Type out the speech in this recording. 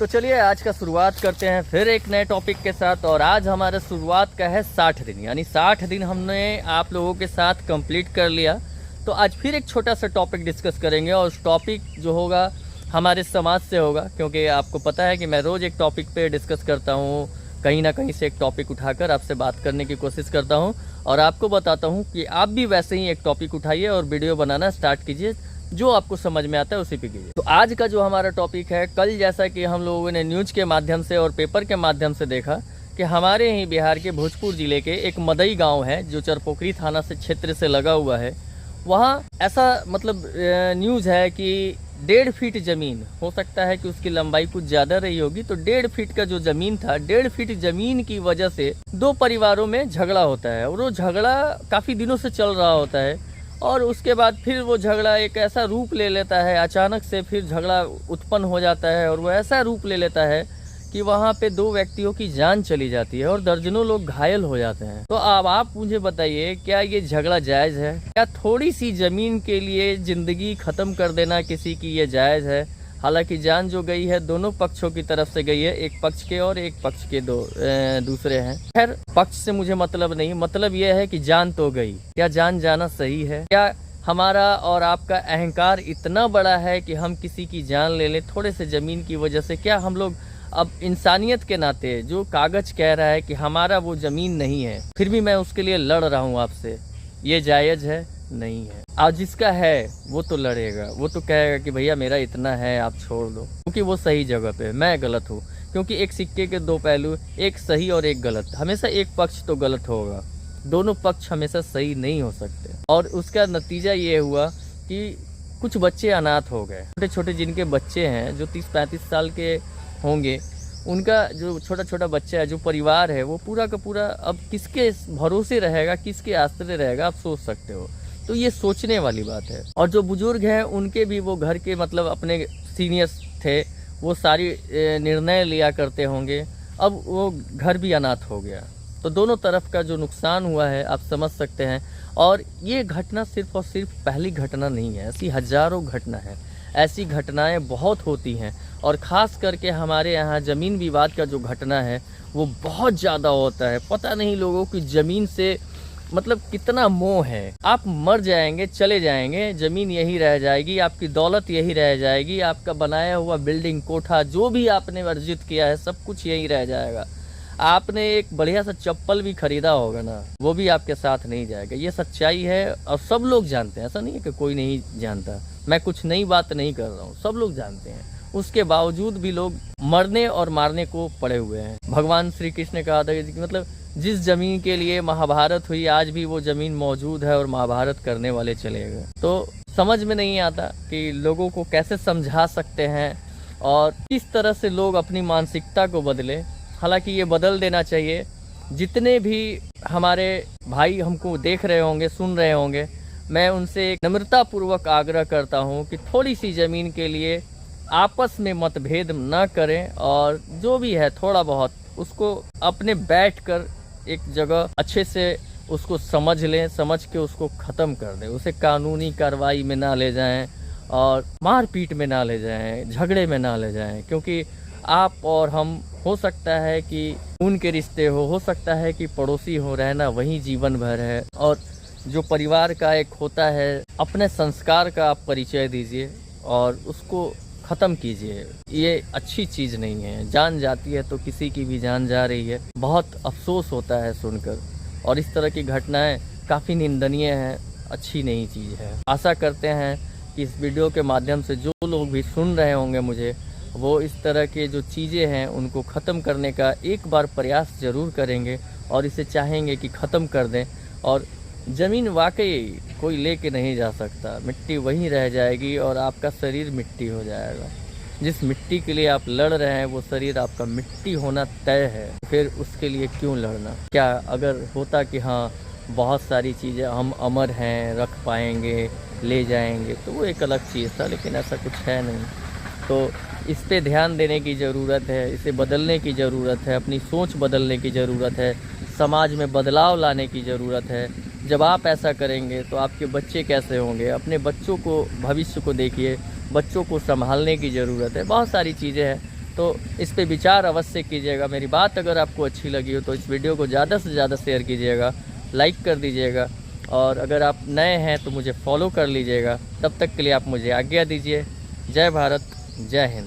तो चलिए आज का शुरुआत करते हैं फिर एक नए टॉपिक के साथ। और आज हमारा शुरुआत का है 60 दिन, यानी 60 दिन हमने आप लोगों के साथ कंप्लीट कर लिया। तो आज फिर एक छोटा सा टॉपिक डिस्कस करेंगे और उस टॉपिक जो होगा हमारे समाज से होगा, क्योंकि आपको पता है कि मैं रोज़ एक टॉपिक पे डिस्कस करता हूँ, कहीं ना कहीं से एक टॉपिक उठाकर आपसे बात करने की कोशिश करता हूँ और आपको बताता हूँ कि आप भी वैसे ही एक टॉपिक उठाइए और वीडियो बनाना स्टार्ट कीजिए, जो आपको समझ में आता है उसी पे कीजिए। तो आज का जो हमारा टॉपिक है, कल जैसा कि हम लोगों ने न्यूज़ के माध्यम से और पेपर के माध्यम से देखा कि हमारे ही बिहार के भोजपुर ज़िले के एक मदई गांव है जो चरपोखरी थाना से क्षेत्र से लगा हुआ है। वहाँ ऐसा मतलब न्यूज़ है कि 1.5 फीट ज़मीन, हो सकता है कि उसकी लंबाई कुछ ज़्यादा रही होगी, तो 1.5 फीट का जो ज़मीन था, 1.5 फीट ज़मीन की वजह से 2 परिवारों में झगड़ा होता है और वो झगड़ा काफ़ी दिनों से चल रहा होता है। और उसके बाद फिर वो झगड़ा एक ऐसा रूप ले लेता है, अचानक से फिर झगड़ा उत्पन्न हो जाता है और वो ऐसा रूप ले लेता है कि वहाँ पे 2 व्यक्तियों की जान चली जाती है और दर्जनों लोग घायल हो जाते हैं। तो अब आप मुझे बताइए, क्या ये झगड़ा जायज़ है? क्या थोड़ी सी ज़मीन के लिए ज़िंदगी ख़त्म कर देना किसी की ये जायज़ है? हालांकि जान जो गई है दोनों पक्षों की तरफ से गई है, एक पक्ष के और एक पक्ष के दूसरे हैं। खैर, पक्ष से मुझे मतलब नहीं, मतलब यह है कि जान तो गई। क्या जान जाना सही है? क्या हमारा और आपका अहंकार इतना बड़ा है कि हम किसी की जान ले लें थोड़े से ज़मीन की वजह से? क्या हम लोग अब इंसानियत के नाते, जो कागज कह रहा है कि हमारा वो ज़मीन नहीं है, फिर भी मैं उसके लिए लड़ रहा हूँ आपसे, ये जायज़ है? नहीं है। आज जिसका है वो तो लड़ेगा, वो तो कहेगा कि भैया मेरा इतना है, आप छोड़ दो, क्योंकि वो सही जगह पे है, मैं गलत हूँ। क्योंकि एक सिक्के के 2 पहलू, एक सही और एक गलत। हमेशा एक पक्ष तो गलत होगा, दोनों पक्ष हमेशा सही नहीं हो सकते। और उसका नतीजा ये हुआ कि कुछ बच्चे अनाथ हो गए, छोटे छोटे जिनके बच्चे हैं जो 30-35 साल के होंगे, उनका जो छोटा छोटा बच्चा है, जो परिवार है, वो पूरा का पूरा अब किसके भरोसे रहेगा, किसके आश्रय रहेगा, आप सोच सकते हो। तो ये सोचने वाली बात है। और जो बुजुर्ग हैं उनके भी वो घर के मतलब अपने सीनियर्स थे, वो सारी निर्णय लिया करते होंगे, अब वो घर भी अनाथ हो गया। तो दोनों तरफ का जो नुकसान हुआ है आप समझ सकते हैं। और ये घटना सिर्फ और सिर्फ पहली घटना नहीं है, ऐसी हज़ारों घटना है, ऐसी घटनाएं बहुत होती हैं। और ख़ास करके हमारे यहाँ ज़मीन विवाद का जो घटना है वो बहुत ज़्यादा होता है। पता नहीं लोगों की ज़मीन से मतलब कितना मोह है। आप मर जाएंगे, चले जाएंगे, ज़मीन यही रह जाएगी, आपकी दौलत यही रह जाएगी, आपका बनाया हुआ बिल्डिंग, कोठा, जो भी आपने अर्जित किया है सब कुछ यही रह जाएगा। आपने एक बढ़िया सा चप्पल भी खरीदा होगा ना, वो भी आपके साथ नहीं जाएगा। ये सच्चाई है और सब लोग जानते हैं, ऐसा नहीं है कि कोई नहीं जानता। मैं कुछ नई बात नहीं कर रहा हूँ, सब लोग जानते हैं। उसके बावजूद भी लोग मरने और मारने को पड़े हुए हैं। भगवान श्री कृष्ण ने कहा था कि मतलब जिस ज़मीन के लिए महाभारत हुई, आज भी वो ज़मीन मौजूद है और महाभारत करने वाले चले गए। तो समझ में नहीं आता कि लोगों को कैसे समझा सकते हैं और किस तरह से लोग अपनी मानसिकता को बदले। हालांकि ये बदल देना चाहिए। जितने भी हमारे भाई हमको देख रहे होंगे, सुन रहे होंगे, मैं उनसे एक नम्रतापूर्वक आग्रह करता हूँ कि थोड़ी सी ज़मीन के लिए आपस में मतभेद न करें और जो भी है थोड़ा बहुत उसको अपने बैठकर एक जगह अच्छे से उसको समझ लें, समझ के उसको ख़त्म कर दें। उसे कानूनी कार्रवाई में ना ले जाएं और मारपीट में ना ले जाएं, झगड़े में ना ले जाएं। क्योंकि आप और हम, हो सकता है कि उनके रिश्ते हो सकता है कि पड़ोसी हो, रहना वहीं जीवन भर है। और जो परिवार का एक होता है, अपने संस्कार का आप परिचय दीजिए और उसको ख़त्म कीजिए। ये अच्छी चीज़ नहीं है। जान जाती है तो किसी की भी जान जा रही है, बहुत अफसोस होता है सुनकर। और इस तरह की घटनाएं काफ़ी निंदनीय हैं, अच्छी नहीं चीज़ है। आशा करते हैं कि इस वीडियो के माध्यम से जो लोग भी सुन रहे होंगे मुझे, वो इस तरह के जो चीज़ें हैं उनको ख़त्म करने का एक बार प्रयास ज़रूर करेंगे और इसे चाहेंगे कि ख़त्म कर दें। और ज़मीन वाकई कोई लेके नहीं जा सकता, मिट्टी वहीं रह जाएगी और आपका शरीर मिट्टी हो जाएगा। जिस मिट्टी के लिए आप लड़ रहे हैं वो शरीर आपका मिट्टी होना तय है, फिर उसके लिए क्यों लड़ना? क्या अगर होता कि हाँ बहुत सारी चीज़ें हम अमर हैं, रख पाएंगे, ले जाएंगे, तो वो एक अलग चीज़ था, लेकिन ऐसा कुछ है नहीं। तो इस पे ध्यान देने की ज़रूरत है, इसे बदलने की ज़रूरत है, अपनी सोच बदलने की ज़रूरत है, समाज में बदलाव लाने की ज़रूरत है। जब आप ऐसा करेंगे तो आपके बच्चे कैसे होंगे? अपने बच्चों को, भविष्य को देखिए, बच्चों को संभालने की ज़रूरत है। बहुत सारी चीज़ें हैं, तो इस पे विचार अवश्य कीजिएगा। मेरी बात अगर आपको अच्छी लगी हो तो इस वीडियो को ज़्यादा से ज़्यादा शेयर कीजिएगा, लाइक कर दीजिएगा, और अगर आप नए हैं तो मुझे फॉलो कर लीजिएगा। तब तक के लिए आप मुझे आज्ञा दीजिए। जय भारत, जय हिंद।